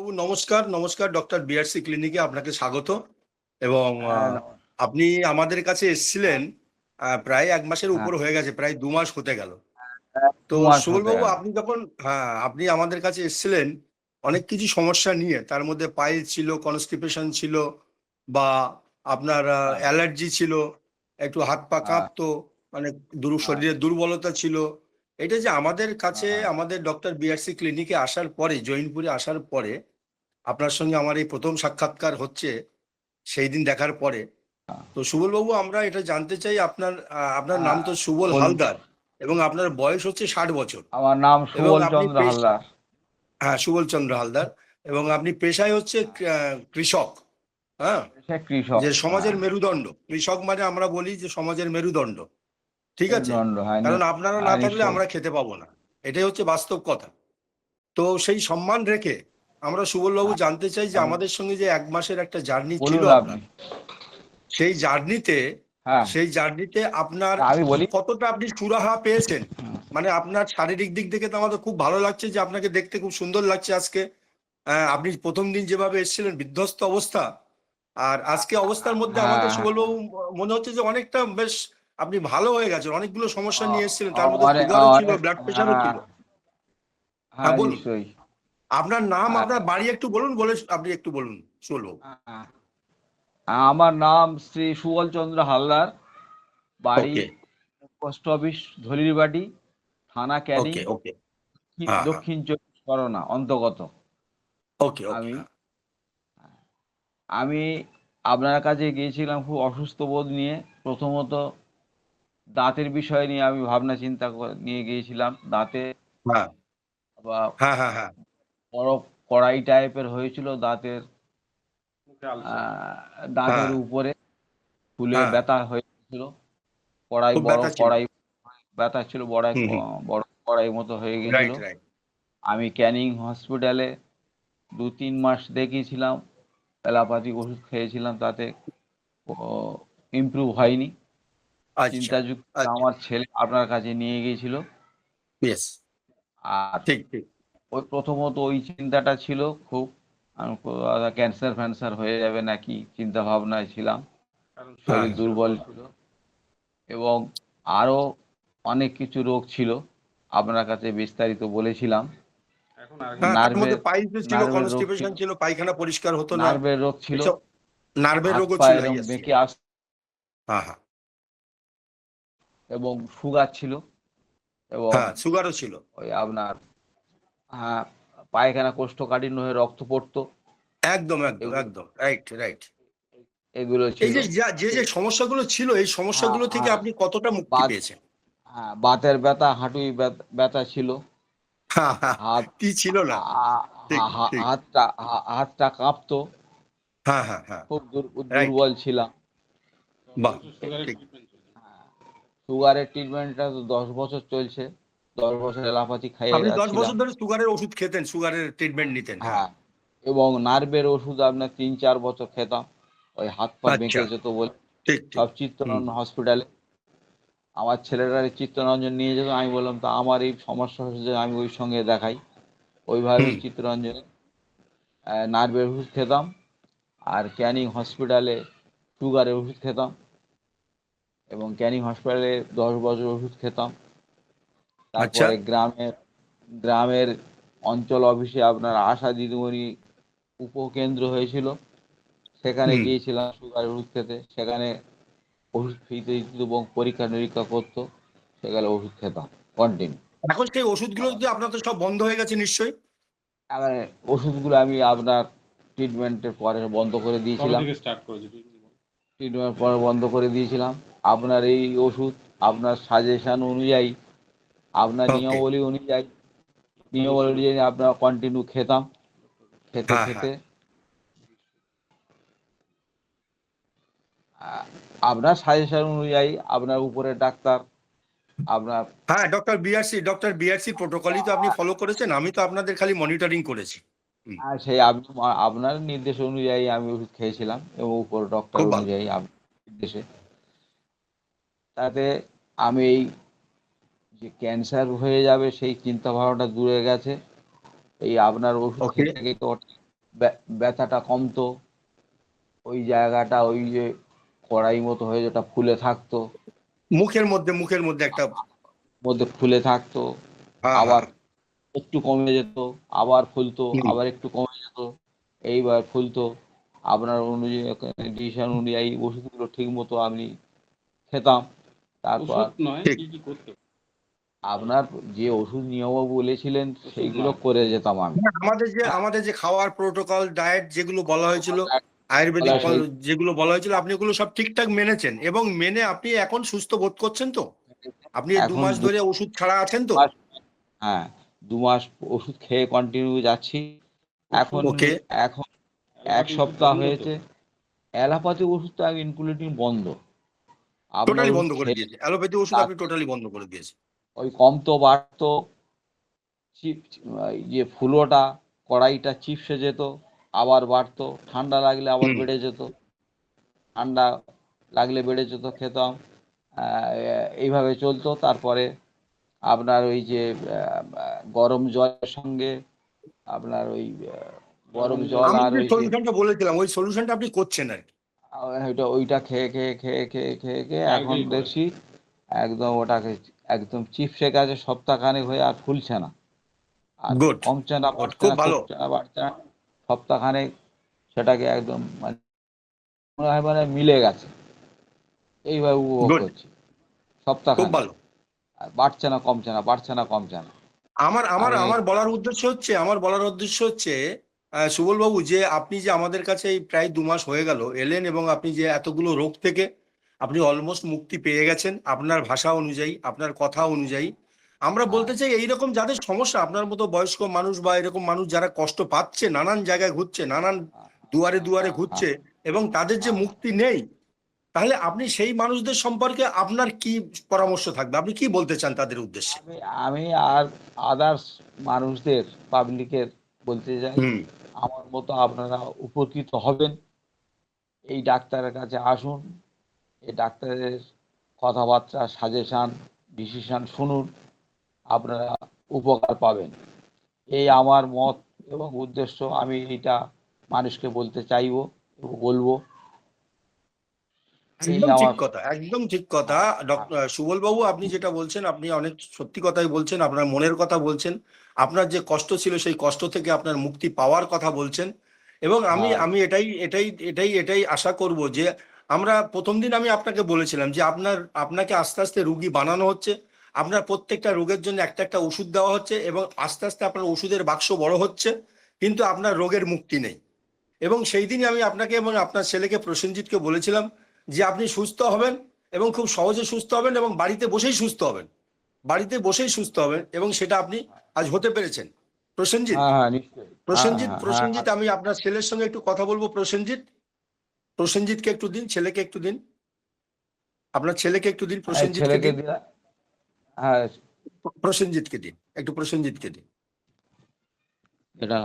বাবু নমস্কার। নমস্কার, doctor BRC ক্লিনিকে আপনাকে স্বাগত। এবং আপনি আমাদের কাছে এসেছিলেন প্রায় 1 মাসের উপর হয়ে গেছে, প্রায় 2 মাস হতে গেল। তো 2 মাস সুবল হতে বাবু, গেল। আপনি যখন আপনি আমাদের কাছে এসেছিলেন অনেক কিছু সমস্যা নিয়ে, তার মধ্যে পাইল ছিল, কনস্টিপেশন ছিল, বা আপনার অ্যালার্জি ছিল, একটু হাত পা কাঁপতো, মানে শরীরের দুর্বলতা ছিল। এটা যে আমাদের কাছে, আমাদের ডক্টর বিআরসি ক্লিনিকে আসার পরে, জৈনপুরে আসার পরে আপনার সঙ্গে আমার এই প্রথম সাক্ষাৎকার হচ্ছে, সেই দিন দেখার পরে। তো সুবল বাবু, আমরা এটা জানতে চাই, আপনার নাম তো সুবল হালদার এবং আপনার বয়স হচ্ছে 60 বছর। আমার নাম এবং সুবল আপনি চন্দ্র হালদার। হ্যাঁ, সুবল চন্দ্র হালদার। এবং আপনি পেশায় হচ্ছে কৃষক। হ্যাঁ, সে কৃষক। যে সমাজের মেরুদণ্ড। কৃষক মানে আমরা বলি যে সমাজের মেরুদণ্ড, ঠিক আছে? মেরুদণ্ড, হ্যাঁ। কারণ আপনারা না থাকলে নিশ্চয়ই। আমরা খেতে পাবো না, এটাই হচ্ছে বাস্তব কথা। তো সেই সম্মান রেখে আমরা সুবলবাবু জানতে চাই যে আমাদের সঙ্গে যে 1 মাসের একটা জার্নি ছিল বলুন আপনি। আপনার, সেই জার্নিতে হ্যাঁ, আপনার আমি বলি। কতটা আপনি সুরাহা পেয়েছেন? মানে আপনার শারীরিক দিক থেকে তো আমাদের খুব ভালো লাগছে, যে আপনাকে দেখতে খুব সুন্দর লাগছে আজকে। আপনি প্রথম দিন যেভাবে এসেছিলেন বিধ্বস্ত অবস্থা, আর আজকে অবস্থার মধ্যে আমাকে হ্যাঁ, সুবলবাবু মনে হচ্ছে যে অনেকটা বেশ আপনি ভালো হয়ে গেছেন। অনেকগুলো সমস্যা নিয়ে এসেছিলেন, তার মধ্যে অনেক সুগারও ছিল, অনেক। ব্লাড প্রেশারও হ্যাঁ, ছিল। হ্যাঁ, হ্যাঁ, বলুন। নিশ্চয়ই। আপনার নাম, হ্যাঁ, আপনার বাড়ি একটু বলুন, বলে আপনি একটু বলুন সুবলবাবু। হ্যাঁ। আমার নাম শ্রী সুবল চন্দ্র হালদার। বাড়ি ওকে, পোস্ট অফিস ধলিরবাটি, থানা ক্যানিং, ওকে, ওকে। হ্যাঁ, হ্যাঁ। দক্ষিণ 24 পরগনা অন্তর্গত। ওকে, ওকে। আমি হ্যাঁ, আমি আপনার কাছে গিয়েছিলাম খুব অসুস্থ বোধ নিয়ে। প্রথমত দাঁতের বিষয় নিয়ে আমি ভাবনা চিন্তা নিয়ে গিয়েছিলাম। দাঁতে হ্যাঁ, বা হ্যাঁ, হ্যাঁ, হ্যাঁ। বড় কড়াই টাইপের হয়েছিল দাঁতের, দাঁতের হ্যাঁ, উপরে ফুলে হ্যাঁ। ব্যথা হয়েছিল। কড়াই, খুব বড় ব্যথা ছিল। কড়াই ব্যথা ছিল, হুম, হুম। বড় কড়াই মতো হয়ে গেছিল। Right, right. আমি ক্যানিং হসপিটালে 2-3 মাস দেখিয়েছিলাম, অ্যালোপ্যাথিক ওষুধ খেয়েছিলাম, তাতে ইমপ্রুভ হয়নি। আচ্ছা, চিন্তাযুক্ত আচ্ছা। আমার ছেলে আপনার কাছে নিয়ে গিয়েছিল। ইয়েস। আর ঠিক, ঠিক। ওই প্রথমত ওই চিন্তাটা ছিল খুব, ক্যান্সার ফ্যান্সার হয়ে যাবে নাকি চিন্তা ভাবনায় ছিলাম। হ্যাঁ, শরীর দুর্বল ছিল এবং আরও অনেক কিছু রোগ ছিল, আপনার কাছে বিস্তারিত বলেছিলাম। হ্যাঁ। তার মধ্যে নার্ভের পাইলস ছিল, নার্ভের রোগ ছিল, কনস্টিপেশন ছিল, পায়খানা পরিষ্কার হতো না, নার্ভের রোগ ছিল, এসব। নার্ভের হাত রোগও পা ছিল, এরম ইয়েস, বেঁকে ইয়েস। আস, হ্যাঁ, হ্যাঁ। এবং সুগার ছিল, এবং হ্যাঁ, সুগারও ছিল। ওই আপনার, হ্যাঁ, পায়খানা কোষ্ঠকাঠিন্য হয়ে রক্ত পড়তো। একদম, একদম, এগুলো একদম। Right, right. এগুলো এই ছিল। যে যে সমস্যাগুলো ছিল, এই হ্যাঁ, সমস্যাগুলো থেকে হ্যাঁ। আপনি কতটা মুক্তি বাত পেয়েছেন? হ্যাঁ, বাতের ব্যথা, হাঁটুই ব্যথা ছিল। হ্যাঁ, হ্যাঁ। হাত কি ছিল না? ঠিক, ঠিক। হাতটা কাঁপতো। হ্যাঁ, হ্যাঁ, হ্যাঁ। খুব রাইট। দুর্বল ছিলাম। বাহ। ঠিক। সুগারের ট্রিটমেন্টটা তো 10 বছর চলছে। 10 বছর অ্যালোপ্যাথি খাইয়ে আপনি 10 বছর যাচ্ছিলাম। ধরে সুগারের ওষুধ খেতেন, সুগারের ট্রিটমেন্ট নিতেন? হ্যাঁ। হ্যাঁ, এবং নার্ভের ওষুধ আপনার 3-4 বছর খেতাম, ওই হাত পা আচ্ছা। বেঁকে যেত বলে। ঠিক, ঠিক। সব হুম। চিত্তরঞ্জন হসপিটালে আমার ছেলেরা চিত্তরঞ্জন নিয়ে যেত। আমি বললাম, তা আমার এই সমস্যা হচ্ছে যে আমি ওই সঙ্গে দেখাই। ওইভাবে হুম। চিত্তরঞ্জনে নার্ভের ওষুধ খেতাম, আর ক্যানিং হসপিটালে সুগারের ওষুধ খেতাম, এবং ক্যানিং হসপিটালে 10 বছর ওষুধ খেতাম। আচ্ছা। তারপরে গ্রামের অঞ্চল অফিসে আপনার আশা দিদিমণি উপকেন্দ্র হয়েছিল, সেখানে হুম। গিয়েছিলাম সুগারের ওষুধ খেতে। সেখানে ওষুধ ফ্রিতে দিত এবং পরীক্ষা নিরীক্ষা করতো, সেখানে ওষুধ খেতাম কন্টিনিউ। এখন সেই ওষুধগুলো যদি আপনার তো সব বন্ধ হয়ে গেছে নিশ্চয়ই? এবারে ওষুধগুলো আমি আপনার ট্রিটমেন্টের পরে বন্ধ করে দিয়েছিলাম। ট্রিটমেন্ট পরে বন্ধ করে দিয়েছিলাম। আপনার এই ওষুধ আপনার সাজেশান অনুযায়ী, আপনার ওকে। নিয়মাবলী অনুযায়ী আপনার কন্টিনিউ খেতাম। খেতে হ্যাঁ, হ্যাঁ। খেতে আপনার সাজেশন অনুযায়ী, আপনার উপরে ডাক্তার আপনার, হ্যাঁ, ডক্টর বিআরসি প্রোটোকলই তো আপনি ফলো করেছেন, আমি তো আপনাদের খালি মনিটরিং করেছি। হুম। সেই আপনার নির্দেশ অনুযায়ী আমি ওষুধ খেয়েছিলাম, এবং উপর ডক্টর খুব ভালো। অনুযায়ী আপনার নির্দেশে। তাতে আমি এই যে ক্যান্সার হয়ে যাবে সেই চিন্তা ভাবনাটা দূরে গেছে। এই আপনার ওষুধ ওকে। খেতে খেতে ব্যথাটা কমতো, ওই জায়গাটা ওই যে কড়াই মতো হয়ে যেটা ফুলে থাকতো, মুখের মধ্যে একটা। মধ্যে ফুলে থাকতো, হ্যাঁ, আবার হ্যাঁ। একটু কমে যেত, আবার ফুলতো, হুম। আবার একটু কমে যেত, এইবার ফুলতো। আপনার অনুযায়ী ডিসিশন অনুযায়ী ওষুধগুলো ঠিক মতো আমি খেতাম। তারপর ঠিক। আপনার যে ওষুধ নিয়ম বলেছিলেন সেইগুলো করে যেতাম আমি। হ্যাঁ, আমাদের যে খাওয়ার প্রোটোকল ডায়েট যেগুলো বলা হয়েছিল, বলা আয়ুর্বেদিক সেই যেগুলো বলা হয়েছিল, আপনি ওগুলো সব ঠিকঠাক মেনেছেন এবং মেনে আপনি এখন সুস্থ বোধ করছেন তো? আপনি এই দু এখন মাস ধরে ওষুধ ছাড়া আছেন তো? মাস, হ্যাঁ, 2 মাস ওষুধ খেয়ে কন্টিনিউ যাচ্ছি। এখন ওকে। এখন 1 সপ্তাহ হয়েছে অ্যালোপ্যাথি ওষুধটা আমি ইনক্লুডিং বন্ধ। আপনার টোটালি ওষুধ বন্ধ করে খেয়ে দিয়েছে, অ্যালোপ্যাথি ওষুধ আপনি যাচ্ছি। টোটালি বন্ধ করে দিয়েছে। ওই কমতো বাড়তো, এই যে ফুলোটা কড়াইটা চিপসে যেত, আবার বাড়তো, ঠান্ডা লাগলে আবার হুম। বেড়ে যেত, ঠান্ডা লাগলে বেড়ে যেত, খেতাম। এইভাবে চলতো। তারপরে আপনার ওই যে গরম জলের সঙ্গে আপনার ওই গরম জল আমি আর যে ওই যে সলিউশনটা বলেছিলাম ওই সলিউশনটা আপনি করছেন আর কি। ওইটা খেয়ে খেয়ে খেয়ে খেয়ে খেয়ে খেয়ে এখন দেখছি একদম ওটাকে একদম চিপসে গেছে, সপ্তাহখানেক হয়ে আর ফুলছে না, আর গুড। কমছে না, গুড, বাড়ছে খুব না, ভালো। কমছে না, বাড়ছে না। সপ্তাহখানেক সেটাকে একদম মানে মনে হয় মানে মিলে গেছে, এইভাবে উপভোগ গুড। করছি খুব সপ্তাহখানেক। ভালো। আর বাড়ছে না, কমছে না, বাড়ছে না, কমছে না। আমার আমার আমি আমার বলার উদ্দেশ্য হচ্ছে সুবল বাবু, যে আপনি যে আমাদের কাছে এই প্রায় 2 মাস হয়ে গেল এলেন এবং আপনি যে এতগুলো রোগ থেকে আপনি অলমোস্ট মুক্তি পেয়ে গেছেন আপনার ভাষা অনুযায়ী, আপনার কথা অনুযায়ী। আমরা হ্যাঁ, বলতে চাই এইরকম যাদের সমস্যা, আপনার মতো বয়স্ক মানুষ বা এরকম মানুষ যারা কষ্ট পাচ্ছে, নানান জায়গায় ঘুরছে, নানান হ্যাঁ, দুয়ারে দুয়ারে হ্যাঁ, হ্যাঁ, ঘুরছে এবং তাদের যে হ্যাঁ, হ্যাঁ। মুক্তি নেই, তাহলে আপনি সেই মানুষদের সম্পর্কে আপনার কি পরামর্শ থাকবে, আপনি কি বলতে চান তাদের উদ্দেশ্যে? আমি আমি আর আদার্স মানুষদের, পাবলিকের বলতে চাই, হুম। আমার মতো আপনারা উপকৃত হবেন। এই ডাক্তারের কাছে আসুন, এই ডাক্তারের কথাবার্তা, সাজেশান, ডিসিশন শুনুন, আপনারা উপকার পাবেন। এই আমার মত এবং উদ্দেশ্য। আমি এইটা মানুষকে বলতে চাইবো এবং বলবো। এই একদম ঠিক আমার। কথা, একদম ঠিক কথা। হ্যাঁ, হ্যাঁ, ডক্টর সুবল বাবু, আপনি যেটা বলছেন আপনি অনেক সত্যি কথাই বলছেন, আপনার মনের কথা বলছেন। আপনার যে কষ্ট ছিল সেই কষ্ট থেকে আপনার মুক্তি পাওয়ার কথা বলছেন। এবং আমি হ্যাঁ, আমি এটাই এটাই এটাই এটাই আশা করব যে আমরা প্রথম দিন আমি আপনাকে বলেছিলাম যে আপনাকে আস্তে আস্তে রুগী বানানো হচ্ছে। আপনার প্রত্যেকটা রোগের জন্য একটা একটা ওষুধ দেওয়া হচ্ছে এবং আস্তে আস্তে আপনার ওষুধের বাক্স বড় হচ্ছে, কিন্তু আপনার রোগের মুক্তি নেই। এবং সেই দিনই আমি আপনাকে এবং আপনার ছেলেকে প্রসেনজিৎকে বলেছিলাম যে আপনি সুস্থ হবেন এবং খুব সহজে সুস্থ হবেন এবং বাড়িতে বসেই সুস্থ হবেন, বাড়িতে বসেই সুস্থ হবেন, এবং সেটা আপনি আজ হতে পেরেছেন। প্রসেনজিৎ, হ্যাঁ, হ্যাঁ, নিশ্চয়ই, হ্যাঁ, প্রসেনজিৎ, হ্যাঁ, হ্যাঁ, প্রসেনজিৎ, হ্যাঁ। আমি আপনার ছেলের সঙ্গে একটু কথা বলবো। প্রসেনজিৎ, প্রসেনজিৎকে একটু দিন, ছেলেকে একটু দিন, আপনার ছেলেকে একটু দিন, এই প্রসেনজিৎকে ছেলেকে দিন। দিয়ে, হ্যাঁ, প্রসেনজিৎকে দিন, একটু প্রসেনজিৎকে দিন। এটা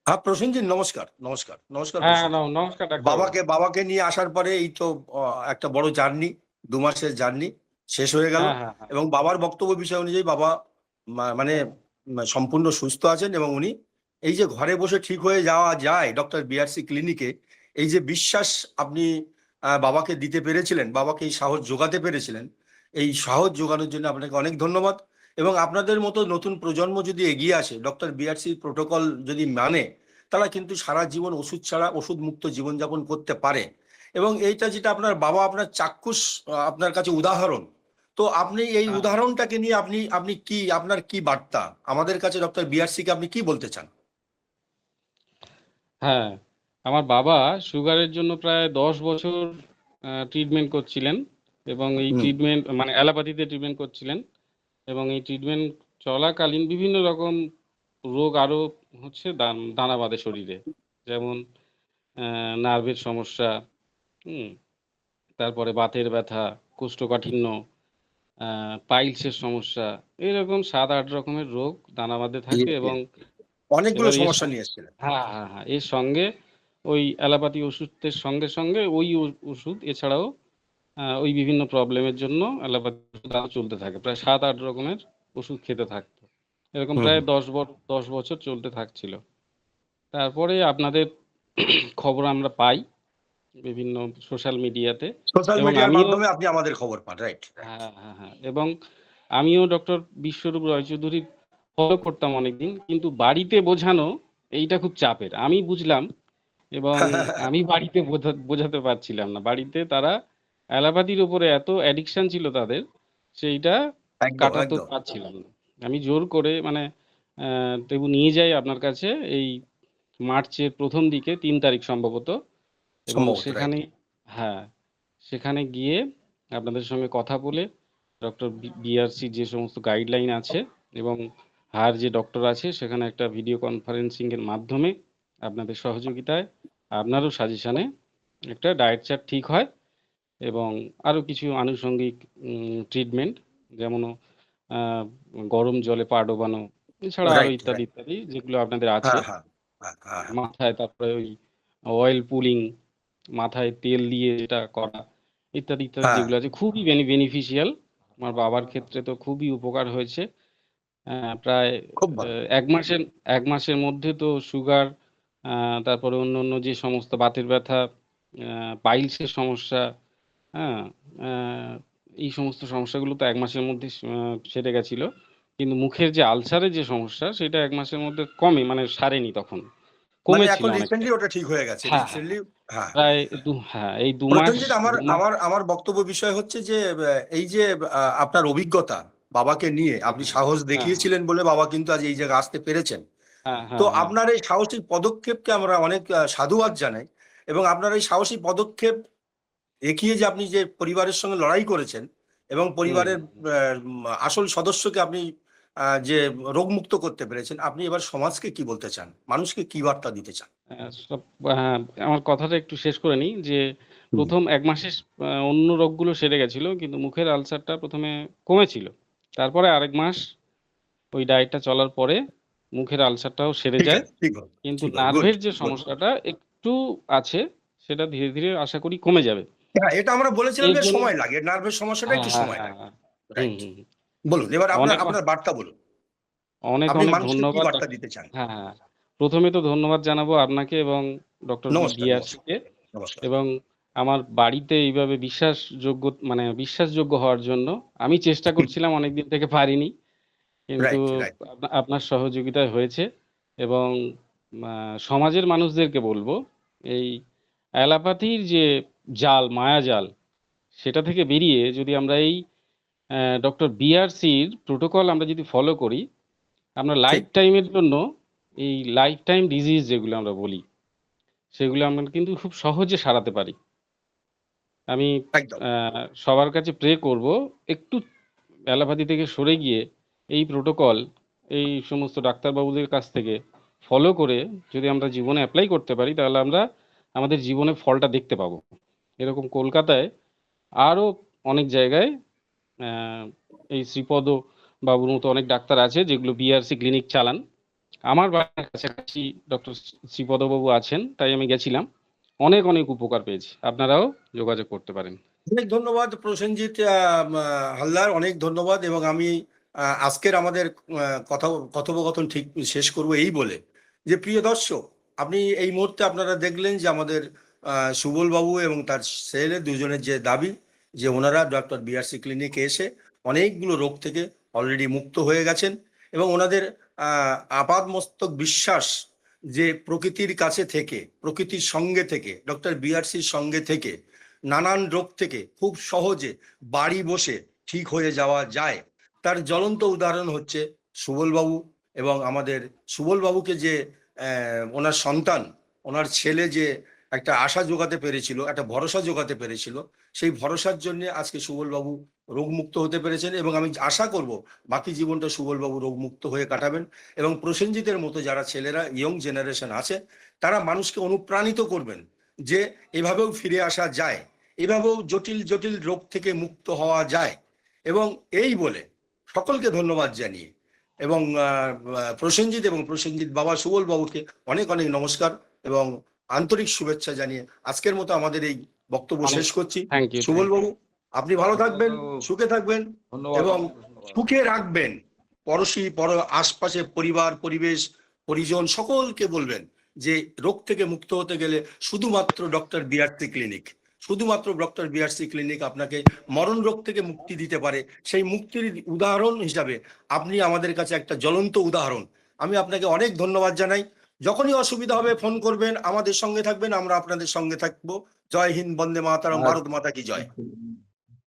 হ্যাঁ প্রসেনজিৎ, নমস্কার, নমস্কার, নমস্কার হ্যাঁ, প্রসেনজিৎ। নমস্কার ডাক্তারবাবু। বাবাকে নিয়ে আসার পরে এই তো একটা বড় জার্নি, 2 মাসের জার্নি শেষ হয়ে গেল। হ্যাঁ, হ্যাঁ, হ্যাঁ, এবং বাবার বক্তব্য বিষয় অনুযায়ী বাবা মানে সম্পূর্ণ সুস্থ আছেন এবং উনি এই যে ঘরে বসে ঠিক হয়ে যাওয়া যায় ডক্টর বিআরসি ক্লিনিকে, এই যে বিশ্বাস আপনি বাবাকে দিতে পেরেছিলেন, বাবাকে এই সাহস যোগাতে পেরেছিলেন, এই সাহস যোগানোর জন্য আপনাকে অনেক ধন্যবাদ। এবং আপনাদের মতো নতুন প্রজন্ম যদি এগিয়ে আসে, ডক্টর বিআরসি প্রোটোকল যদি মানে, তারা কিন্তু সারা জীবন ওষুধ ছাড়া ওষুধ মুক্ত জীবনযাপন করতে পারে। এবং এইটা যেটা আপনার বাবা আপনার চাক্ষুষ আপনার কাছে উদাহরণ, তো আপনি এই হ্যাঁ, উদাহরণটাকে নিয়ে আপনি আপনি কি আপনার কি বার্তা আমাদের কাছে ডক্টর বিআরসি কে আপনি কি বলতে চান? হ্যাঁ। আমার বাবা সুগারের জন্য প্রায় 10 বছর ট্রিটমেন্ট করছিলেন এবং এই হুম। ট্রিটমেন্ট মানে অ্যালোপ্যাথিতে ট্রিটমেন্ট করছিলেন এবং এই ট্রিটমেন্ট চলাকালীন বিভিন্ন রকম রোগ আরো হচ্ছে দানা বাঁধে শরীরে, যেমন নার্ভের সমস্যা, হুম, তারপরে বাতের ব্যথা, কোষ্ঠকাঠিন্য, পাইলসের সমস্যা, এরকম 7-8 রকমের রোগ দানা বাঁধে থাকে। এবং অনেকগুলো এবার সমস্যা নিয়ে এসেছিলেন। হ্যাঁ, হ্যাঁ, হ্যাঁ, এর সঙ্গে ওই অ্যালোপ্যাথি ওষুধের সঙ্গে সঙ্গে ওই ওষুধ এছাড়াও ওই বিভিন্ন প্রবলেমের জন্য অ্যালোপ্যাথি ওষুধ আরও চলতে থাকে, প্রায় 7-8 রকমের ওষুধ খেতে থাকতো। এরকম হুম প্রায় হুম। 10 বছর চলতে থাকছিল। তারপরে আপনাদের খবর আমরা পাই বিভিন্ন সোশ্যাল মিডিয়াতে, সোশ্যাল এবং মিডিয়ার আমিও, মাধ্যমে আপনি আমাদের খবর পান, রাইট রাইট। হ্যাঁ হ্যাঁ হ্যাঁ, এবং আমিও ডক্টর বিশ্বরূপ রায়চৌধুরী ফলো করতাম অনেকদিন, কিন্তু বাড়িতে বোঝানো এইটা খুব চাপের, আমি বুঝলাম। এবং আমি বাড়িতে বোঝাতে পারছিলাম না, বাড়িতে তারা অ্যালোপ্যাথির উপরে এত অ্যাডিকশন ছিল তাদের, সেইটা একদম কাটাতে একদম। পারছিলাম না। আমি জোর করে মানে তবু নিয়ে যাই আপনার কাছে এই মার্চের প্রথম দিকে, 3 তারিখ সম্ভবত। এবং সম্ভবত, রাইট। সেখানে, হ্যাঁ, সেখানে গিয়ে আপনাদের সঙ্গে কথা বলে ডক্টর বিআরসি যে সমস্ত গাইডলাইন আছে এবং হায়ার যে ডক্টর আছে, সেখানে একটা ভিডিও কনফারেন্সিং এর মাধ্যমে আপনাদের সহযোগিতায়, আপনারও সাজেশনে একটা ডায়েট চার্ট ঠিক হয়, এবং আরও কিছু আনুষঙ্গিক ট্রিটমেন্ট, যেমন আহ, গরম জলে পা ডোবানো, এছাড়া আরও রাইট ইত্যাদি রাইট। ইত্যাদি যেগুলো আপনাদের আছে হ্যাঁ হ্যাঁ হ্যাঁ হ্যাঁ হ্যাঁ। মাথায়, তারপরে ওই অয়েল পুলিং, মাথায় তেল দিয়ে যেটা করা, ইত্যাদি ইত্যাদি হ্যাঁ, যেগুলো আছে, খুবই বেনিফিশিয়াল। আমার বাবার ক্ষেত্রে তো খুবই উপকার হয়েছে। প্রায় খুব ভালো। 1 মাসের 1 মাসের মধ্যে তো সুগার, তারপরে অন্য অন্য যে সমস্ত বাতের ব্যথা, পাইলসের সমস্যা, হ্যাঁ, আহ, এই সমস্ত সমস্যাগুলো তো 1 মাসের মধ্যে সেরে গেছিল। কিন্তু মুখের যে আলসারের যে সমস্যা, সেটা 1 মাসের মধ্যে কমে, মানে সারেনি তখন, মানে কমেছিল এখন অনেকটা। রিসেন্টলি ওটা ঠিক হয়ে গেছে, হ্যাঁ হ্যাঁ রিসেন্টলি। হ্যাঁ, হ্যাঁ। প্রায় হ্যাঁ, এই 2 মাস, প্রসেনজিৎ, আমার 2 মাস। আমার আমার বক্তব্য বিষয় হচ্ছে যে এই যে আপনার অভিজ্ঞতা বাবাকে নিয়ে হ্যাঁ আপনি সাহস হ্যাঁ দেখিয়েছিলেন বলে বাবা কিন্তু আজ এই জায়গায় আসতে পেরেছেন। হ্যাঁ তো হ্যাঁ হ্যাঁ আপনার এই সাহসী পদক্ষেপকে আমরা অনেক সাধুবাদ জানাই। এবং আপনার এই সাহসী পদক্ষেপ দেখিয়ে যে আপনি যে পরিবারের সঙ্গে লড়াই করেছেন এবং হুম পরিবারের হুম, হুম। আসল সদস্যকে আপনি যে রোগমুক্ত করতে পেরেছেন, আপনি এবার সমাজকে কি বলতে চান, মানুষকে কি বার্তা দিতে চান? সব, হ্যাঁ, আমার কথাটা একটু শেষ করে নিই যে হুম। প্রথম 1 মাসে অন্য রোগগুলো সেরে গেছিল, কিন্তু মুখের আলসারটা প্রথমে কমেছিল। তারপরে আরেক মাস ওই ডায়েটটা চলার পরে মুখের আলসারটাও সেরে ঠিক যায়, আছে, ঠিক আছে, কিন্তু ঠিক আছে, গুড নার্ভের যে গুড। সমস্যাটা একটু আছে, সেটা ধীরে ধীরে আশা করি কমে যাবে। হ্যাঁ, এটা আমরা বলেছিলাম এর যে জন্য, সময় লাগে, নার্ভের সমস্যাটা হ্যাঁ একটু হ্যাঁ সময় হ্যাঁ লাগে। হ্যাঁ, হুম রাইট। হুম হুম। বলুন এবার আপনার অনেক আপনার বার্তা বলুন। অনেক আপনি অনেক মানুষকে কি ধন্যবাদ বার্তা দিতে চান? হ্যাঁ হ্যাঁ, প্রথমে তো ধন্যবাদ জানাবো আপনাকে এবং ডক্টর নমস্কার বিআরসি নমস্কার কে, নমস্কার। এবং আমার বাড়িতে এইভাবে বিশ্বাসযোগ্য, মানে বিশ্বাসযোগ্য হওয়ার জন্য আমি চেষ্টা করছিলাম, অনেকদিন থেকে পারিনি, কিন্তু রাইট রাইট। আপনার সহযোগিতায় হয়েছে। এবং সমাজের মানুষদেরকে বলবো, এই অ্যালোপ্যাথির যে জাল, মায়াজাল, সেটা থেকে বেরিয়ে যদি আমরা এই ডক্টর বিআরসির প্রোটোকল আমরা যদি ফলো করি, আমরা ঠিক। লাইফ টাইমের জন্য, এই লাইফ টাইম ডিজিজ যেগুলো আমরা বলি, সেগুলো আমরা কিন্তু খুব সহজে সারাতে পারি। আমি একদম। সবার কাছে প্রে করব, একটু অ্যালোপ্যাথি থেকে সরে গিয়ে এই প্রোটোকল, এই সমস্ত ডাক্তারবাবুদের কাছ থেকে ফলো করে যদি আমরা জীবনে অ্যাপ্লাই করতে পারি, তাহলে আমরা আমাদের জীবনে ফলটা দেখতে পাবো। এরকম কলকাতায় আরও অনেক জায়গায় আহ, এই শ্রীপদ বাবুর মতো অনেক ডাক্তার আছে যেগুলো বিআরসি ক্লিনিক চালান। আমার বাড়ির কাছাকাছি ডক্টর শ্রীপদবাবু আছেন, তাই আমি গেছিলাম, অনেক অনেক উপকার পেয়েছি। আপনারাও যোগাযোগ করতে পারেন। অনেক ধন্যবাদ প্রসেনজিৎ হালদার, অনেক ধন্যবাদ। এবং আমি আজকের আমাদের কথোপকথন ঠিক শেষ করব এই বলে যে, প্রিয় দর্শক, আপনি এই মুহূর্তে আপনারা দেখলেন যে আমাদের সুবল বাবু এবং তার ছেলে দুজনের যে দাবি যে ওনারা ডক্টর বিআরসি ক্লিনিকে এসে অনেকগুলো রোগ থেকে অলরেডি মুক্ত হয়ে গেছেন। এবং ওনাদের আপাদমস্তক বিশ্বাস যে প্রকৃতির কাছে থেকে, প্রকৃতির সঙ্গে থেকে, ডক্টর বিআরসির সঙ্গে থেকে নানান রোগ থেকে খুব সহজে বাড়ি বসে ঠিক হয়ে যাওয়া যায়, তার জ্বলন্ত উদাহরণ হচ্ছে সুবলবাবু। এবং আমাদের সুবলবাবুকে যে ওনার সন্তান, ওনার ছেলে যে একটা আশা যোগাতে পেরেছিল, একটা ভরসা যোগাতে পেরেছিল, সেই ভরসার জন্য আজকে সুবলবাবু রোগমুক্ত হতে পেরেছেন। এবং আমি আশা করব বাকি জীবনটা সুবলবাবু রোগমুক্ত হয়ে কাটাবেন। এবং প্রসেনজিতের মতো যারা ছেলেরা, ইয়ং জেনারেশন আছে, তারা মানুষকে অনুপ্রাণিত করবেন যে এভাবেও ফিরে আসা যায়, এভাবেও জটিল জটিল রোগ থেকে মুক্ত হওয়া যায়। এবং এই বলে সকলকে ধন্যবাদ জানিয়ে এবং প্রসেনজিৎ এবং প্রসেনজিৎ বাবা সুবল বাবুকে অনেক অনেক নমস্কার এবং আন্তরিক শুভেচ্ছা জানিয়ে আজকের মতো আমাদের এই বক্তব্য অনেক শেষ করছি। Thank you, Subal thank you. বাবু, আপনি ভালো থাকবেন, সুখে থাকবেন ধন্যবাদ এবং বাবু, ধন্যবাদ। সুখে রাখবেন পড়োশি আশপাশে পরিবার পরিবেশ পরিজন সকলকে বলবেন যে রোগ থেকে মুক্ত হতে গেলে শুধুমাত্র ডক্টর বিআরসি ক্লিনিক, শুধুমাত্র ডক্টর বিআরসি ক্লিনিক আপনাকে মরণ রোগ থেকে মুক্তি দিতে পারে। সেই মুক্তির উদাহরণ হিসাবে আপনি আমাদের কাছে একটা জ্বলন্ত উদাহরণ। আমি আপনাকে অনেক ধন্যবাদ জানাই। যখনই অসুবিধা হবে ফোন করবেন, আমাদের সঙ্গে থাকবেন, আমরা আপনাদের সঙ্গে থাকবো। জয় হিন্দ, বন্দে মাতারম, ভারত মাতা কি জয়।